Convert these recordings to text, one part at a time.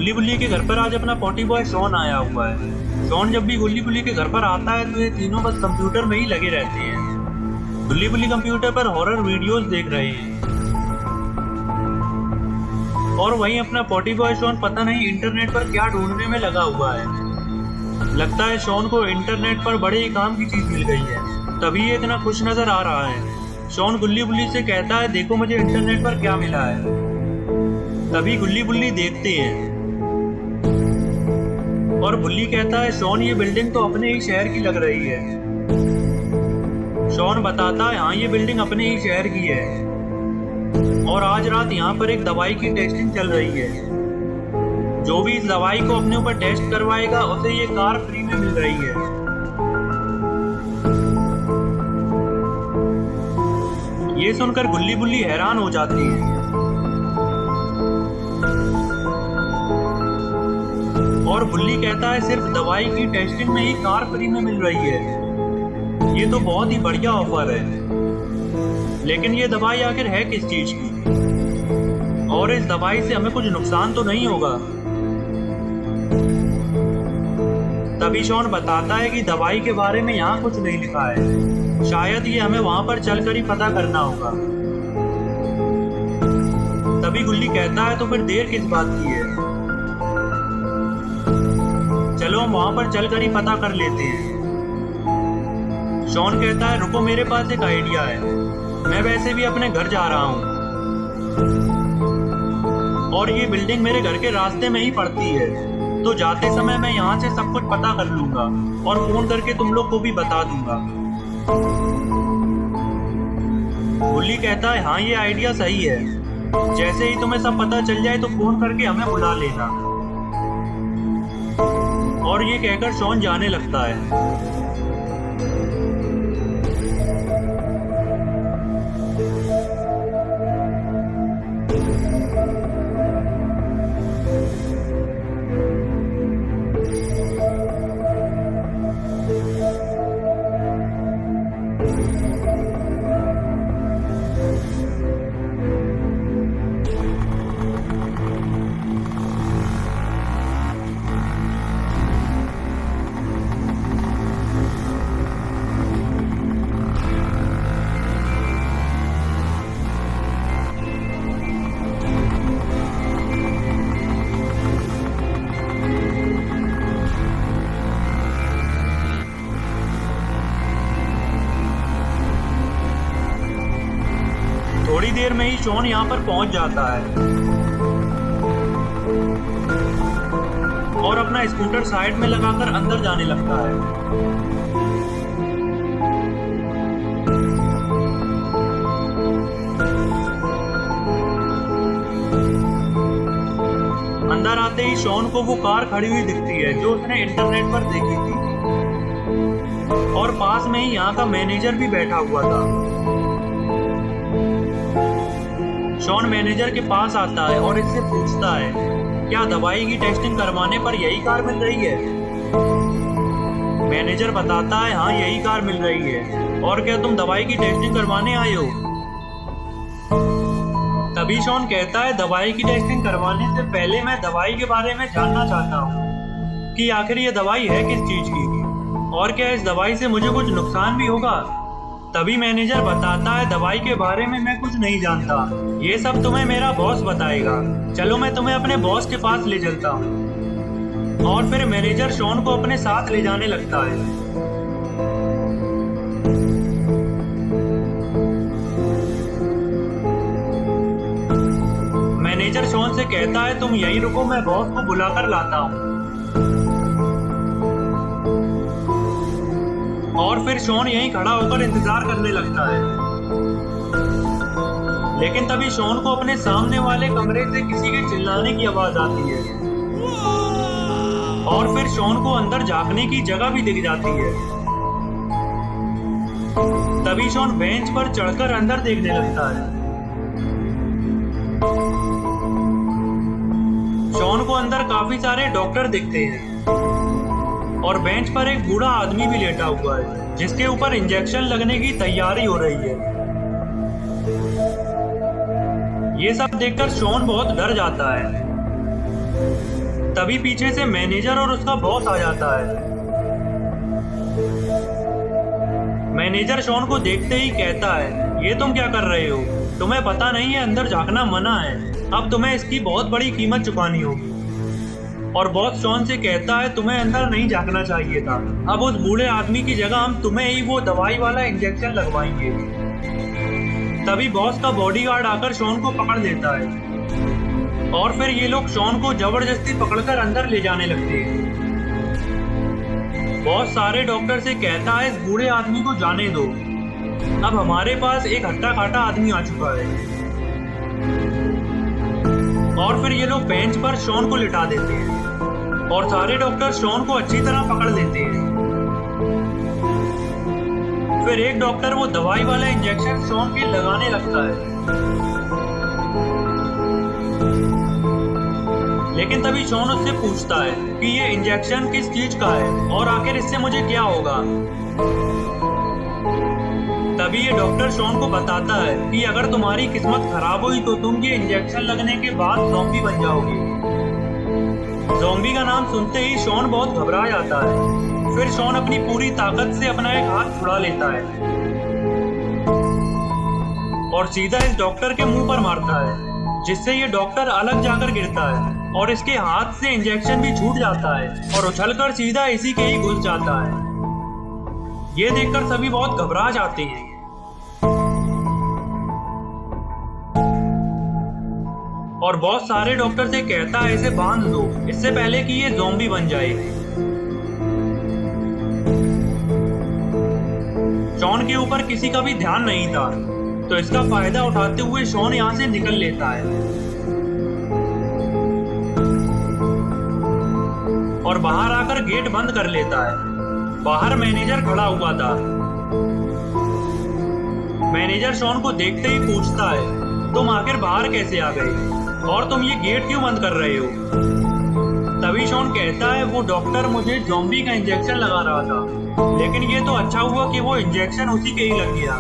गुल्ली बुल्ली के घर पर आज अपना पॉटी बॉय शॉन आया हुआ है। शॉन जब भी गुल्ली बुल्ली के घर पर आता है तो ये तीनों बस कंप्यूटर में ही लगे रहते हैं। गुल्ली बुल्ली कंप्यूटर पर हॉरर वीडियोस देख रहे हैं और वहीं अपना पॉटी बॉय शॉन पता नहीं इंटरनेट पर क्या ढूंढने में लगा हुआ है। लगता है शॉन को इंटरनेट पर बड़े ही काम की चीज मिल गई है, तभी ये इतना खुश नजर आ रहा है। शॉन गुल्ली बुल्ली से कहता है, देखो मुझे इंटरनेट पर क्या मिला है। तभी गुल्ली बुल्ली देखते हैं और बुल्ली कहता है, शॉन ये बिल्डिंग तो अपने ही शहर की लग रही है। शॉन बताता है, हाँ ये बिल्डिंग अपने ही शहर की है और आज रात यहाँ पर एक दवाई की टेस्टिंग चल रही है। जो भी इस दवाई को अपने ऊपर टेस्ट करवाएगा उसे ये कार फ्री में मिल रही है। ये सुनकर गुल्ली बुल्ली हैरान हो जाती है और बुल्ली कहता है, सिर्फ दवाई की टेस्टिंग में ही कार फ्री में मिल रही है। ये तो बहुत ही बढ़िया ऑफर है, लेकिन ये दवाई आखिर है किस चीज की और इस दवाई से हमें कुछ नुकसान तो नहीं होगा। तभी शॉन बताता है कि दवाई के बारे में यहाँ कुछ नहीं लिखा है, शायद ये हमें वहां पर चलकर ही पता करना होगा। तभी गुल्ली कहता है, तो फिर देर किस बात की है, चलो हम वहां पर चलकर ही पता कर लेते हैं। शॉन कहता है, रुको मेरे पास एक आइडिया है, मैं वैसे भी अपने घर जा रहा हूँ और ये बिल्डिंग मेरे घर के रास्ते में ही पड़ती है, तो जाते समय मैं यहाँ से सब कुछ पता कर लूंगा और फोन करके तुम लोग को भी बता दूंगा। गुल्ली कहता है, हाँ ये आइडिया सही है, जैसे ही तुम्हें सब पता चल जाए तो फोन करके हमें बुला लेना। और ये कहकर शॉन जाने लगता है। थोड़ी देर में ही शॉन यहाँ पर पहुंच जाता है और अपना स्कूटर साइड में लगाकर अंदर जाने लगता है। अंदर आते ही शॉन को वो कार खड़ी हुई दिखती है जो उसने इंटरनेट पर देखी थी और पास में ही यहाँ का मैनेजर भी बैठा हुआ था। शॉन मैनेजर के पास आता है और इससे पूछता है, क्या दवाई की टेस्टिंग करवाने पर यही कार मिल रही है? मैनेजर बताता है, हाँ यही कार मिल रही है, और क्या तुम दवाई की टेस्टिंग करवाने आए हो? तभी शॉन कहता है, दवाई की टेस्टिंग करवाने से पहले मैं दवाई के बारे में जानना चाहता हूँ कि आखिर ये दवाई है किस चीज की और क्या इस दवाई से मुझे कुछ नुकसान भी होगा। तभी मैनेजर बताता है, दवाई के बारे में मैं कुछ नहीं जानता, ये सब तुम्हें मेरा बॉस बताएगा, चलो मैं तुम्हें अपने बॉस के पास ले चलता हूँ। और फिर मैनेजर शॉन को अपने साथ ले जाने लगता है। मैनेजर शॉन से कहता है, तुम यहीं रुको, मैं बॉस को बुलाकर लाता हूँ। और फिर शॉन यहीं खड़ा होकर इंतजार करने लगता है, लेकिन तभी शॉन को अपने सामने वाले कमरे से किसी के चिल्लाने की आवाज आती है और फिर शॉन को अंदर झांकने की जगह भी दिख जाती है। तभी शॉन बेंच पर चढ़कर अंदर देखने लगता है। शॉन को अंदर काफी सारे डॉक्टर दिखते हैं और बेंच पर एक बूढ़ा आदमी भी लेटा हुआ है जिसके ऊपर इंजेक्शन लगने की तैयारी हो रही है। ये सब देखकर शॉन बहुत डर जाता है तभी पीछे से मैनेजर और उसका बॉस आ जाता है। मैनेजर शॉन को देखते ही कहता है, ये तुम क्या कर रहे हो? तुम्हें पता नहीं है अंदर झांकना मना है। अब तुम्हें इसकी बहुत बड़ी कीमत चुकानी होगी। और बॉस शॉन से कहता है, तुम्हें अंदर नहीं झांकना चाहिए था। अब उस बूढ़े आदमी की जगह हम तुम्हें ही वो दवाई वाला इंजेक्शन लगवाएंगे। तभी बॉस का बॉडीगार्ड आकर शॉन को पकड़ लेता है और फिर ये लोग शॉन को जबरदस्ती पकड़कर अंदर ले जाने लगते हैं। बॉस सारे डॉक्टर से कहता है, इस बूढ़े आदमी को जाने दो। अब हमारे पास एक हट्टा काटा आदमी आ चुका है। और फिर ये लोग बेंच पर शॉन को लिटा देते हैं और सारे डॉक्टर शॉन को अच्छी तरह पकड़ लेते हैं। फिर एक डॉक्टर वो दवाई वाला इंजेक्शन शॉन के लगाने लगता है, लेकिन तभी शॉन उससे पूछता है कि ये इंजेक्शन किस चीज का है और आखिर इससे मुझे क्या होगा। तभी ये डॉक्टर शॉन को बताता है कि अगर तुम्हारी किस्मत खराब हुई तो तुम ये इंजेक्शन लगने के बाद ज़ॉम्बी बन जाओगे। ज़ॉम्बी का नाम सुनते ही शॉन बहुत घबरा जाता है। फिर शॉन अपनी पूरी ताकत से अपना एक हाथ छुड़ा लेता है और सीधा इस डॉक्टर के मुंह पर मारता है, जिससे ये डॉक्टर अलग जाकर गिरता है और इसके हाथ से इंजेक्शन भी छूट जाता है और उछलकर सीधा इसी के ही घुस जाता है। ये देखकर सभी बहुत घबरा जाते हैं। और बहुत सारे डॉक्टर से कहता है, इसे बांध दो इससे पहले कि ये ज़ॉम्बी बन जाए। शॉन के ऊपर किसी का भी ध्यान नहीं था, तो इसका फायदा उठाते हुए शॉन यहाँ से निकल लेता है और बाहर आकर गेट बंद कर लेता है। बाहर मैनेजर खड़ा हुआ था। मैनेजर शॉन को देखते ही पूछता है, तुम आखिर बाहर कैसे आ गए और तुम ये गेट क्यों बंद कर रहे हो? तभी शॉन कहता है, वो डॉक्टर मुझे ज़ॉम्बी का इंजेक्शन लगा रहा था, लेकिन ये तो अच्छा हुआ कि वो इंजेक्शन उसी के ही लग गया।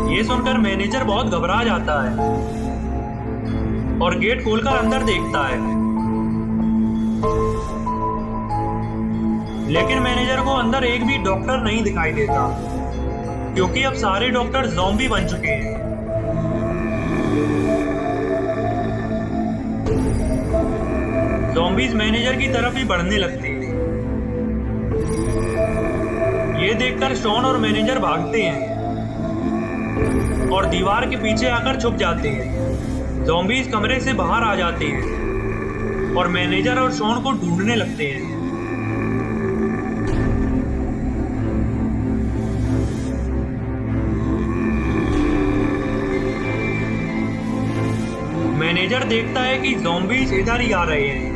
ये सुनकर मैनेजर बहुत घबरा जाता है और गेट खोलकर अंदर देखता है, लेकिन मैनेजर को अंदर एक भी डॉक्टर नहीं दिखाई देता, क्योंकि अब सारे डॉक्टर ज़ॉम्बी बन चुके हैं। ज़ॉम्बीज मैनेजर की तरफ ही बढ़ने लगते हैं। ये देखकर शॉन और मैनेजर भागते हैं और दीवार के पीछे आकर छुप जाते हैं। ज़ॉम्बीज कमरे से बाहर आ जाते हैं और मैनेजर और शॉन को ढूंढने लगते हैं। मैनेजर देखता है कि ज़ॉम्बीज इधर ही आ रहे हैं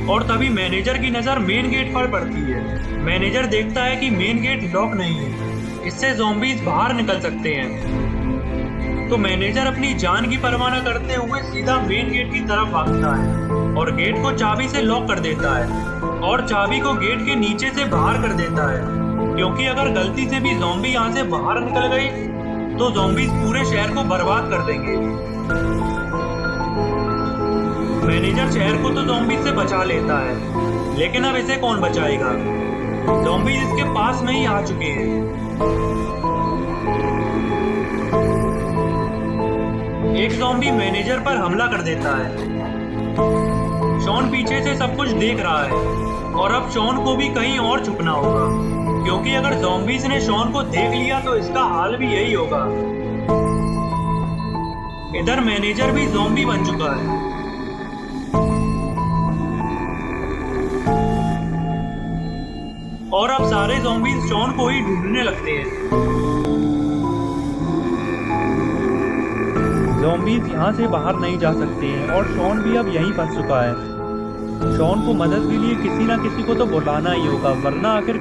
और तभी मैनेजर की नजर मेन गेट पर पड़ती है। मैनेजर देखता है कि मेन गेट लॉक नहीं है, इससे ज़ॉम्बीज बाहर निकल सकते हैं। तो मैनेजर अपनी जान की परवाह न करते हुए सीधा मेन गेट की तरफ भागता है और गेट को चाबी से लॉक कर देता है और चाबी को गेट के नीचे से बाहर कर देता है, क्योंकि अगर गलती से भी ज़ॉम्बी यहाँ से बाहर निकल गई तो ज़ॉम्बीज पूरे शहर को बर्बाद कर देंगे। मैनेजर शहर को तो ज़ॉम्बी से बचा लेता है, लेकिन अब इसे कौन बचाएगा? ज़ॉम्बी इसके पास में ही आ चुके हैं। एक ज़ॉम्बी मैनेजर पर हमला कर देता है। शॉन पीछे से सब कुछ देख रहा है और अब शॉन को भी कहीं और छुपना होगा, क्योंकि अगर ज़ॉम्बीज ने शॉन को देख लिया तो इसका हाल भी यही होगा। इधर मैनेजर भी ज़ॉम्बी बन चुका है। और अब सारे ज़ॉम्बीज शॉन को ही ढूंढने लगते हैं। ज़ॉम्बीज यहाँ से बाहर नहीं जा सकते हैं और शॉन भी अब यहीं फंस चुका है। शॉन को मदद के लिए किसी ना किसी को तो बुलाना ही होगा, वरना आखिर